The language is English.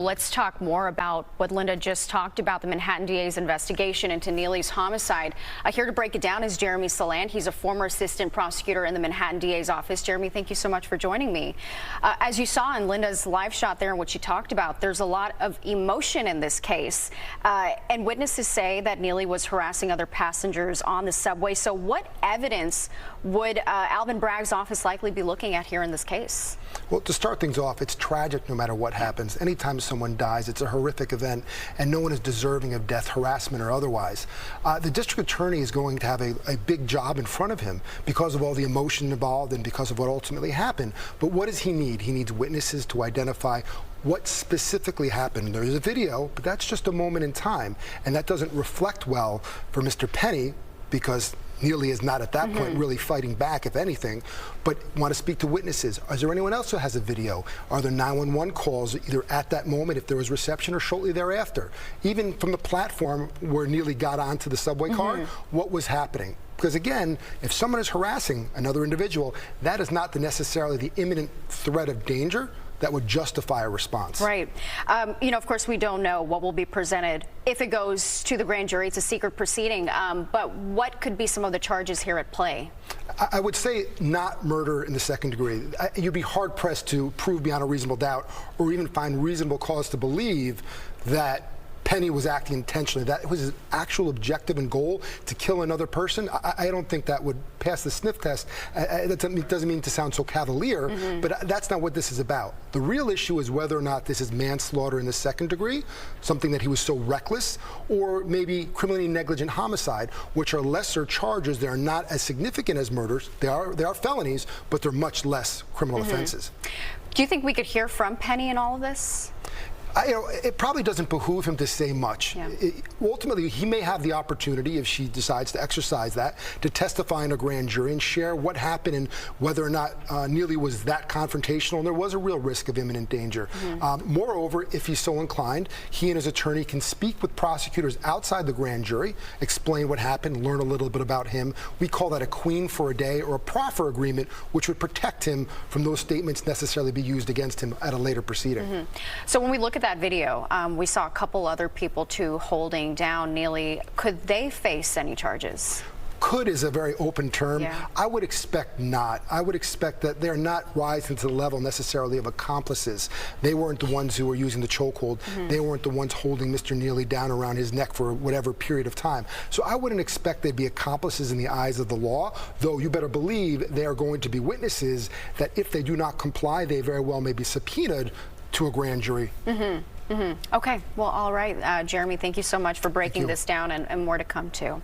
Let's talk more about what Linda just talked about, the Manhattan DA's investigation into Neely's homicide. Here to break it down is Jeremy Saland. He's a former assistant prosecutor in the Manhattan DA's office. Jeremy, thank you so much for joining me. As you saw in Linda's live shot there and what she talked about, there's a lot of emotion in this case. And witnesses say that Neely was harassing other passengers on the subway. So what evidence would Alvin Bragg's office likely be looking at here in this case? Well, to start things off, it's tragic no matter what happens. Anytime someone dies, it's a horrific event, and no one is deserving of death, harassment, or otherwise. The district attorney is going to have a big job in front of him because of all the emotion involved and because of what ultimately happened. But what does he need? He needs witnesses to identify what specifically happened. There is a video, but that's just a moment in time, and that doesn't reflect well for Mr. Penny, because Neely is not at that point really fighting back, if anything, but want to speak to witnesses. Is there anyone else who has a video? Are there 911 calls either at that moment, if there was reception, or shortly thereafter? Even from the platform where Neely got onto the subway car, what was happening? Because again, if someone is harassing another individual, that is not necessarily the imminent threat of danger that would justify a response. Right. You know, of course, we don't know what will be presented if it goes to the grand jury. It's a secret proceeding. But what could be some of the charges here at play? I would say not murder in the second degree. You'd be hard-pressed to prove beyond a reasonable doubt or even find reasonable cause to believe that Penny was acting intentionally. That was his actual objective and goal, to kill another person. I don't think that would pass the sniff test. It doesn't mean to sound so cavalier, but that's not what this is about. The real issue is whether or not this is manslaughter in the second degree, something that he was so reckless, or maybe criminally negligent homicide, which are lesser charges. They're not as significant as murders. They are felonies, but they're much less criminal offenses. Do you think we could hear from Penny in all of this? You know, it probably doesn't behoove him to say much. Yeah. Ultimately, he may have the opportunity, if she decides to exercise that, to testify in a grand jury and share what happened and whether or not Neely was that confrontational and there was a real risk of imminent danger. Moreover, if he's so inclined, he and his attorney can speak with prosecutors outside the grand jury, explain what happened, learn a little bit about him. We call that a queen for a day, or a proffer agreement, which would protect him from those statements necessarily be used against him at a later proceeding. So when we look at that video, we saw a couple other people too holding down Neely. Could they face any charges? Could is a very open term. Yeah. I would expect not. I would expect that they're not rising to the level necessarily of accomplices. They weren't the ones who were using the chokehold. They weren't the ones holding Mr. Neely down around his neck for whatever period of time. So I wouldn't expect they'd be accomplices in the eyes of the law, though you better believe they are going to be witnesses that if they do not comply, they very well may be subpoenaed to a grand jury. Okay, well, all right. Jeremy, thank you so much for breaking this down, and more to come too.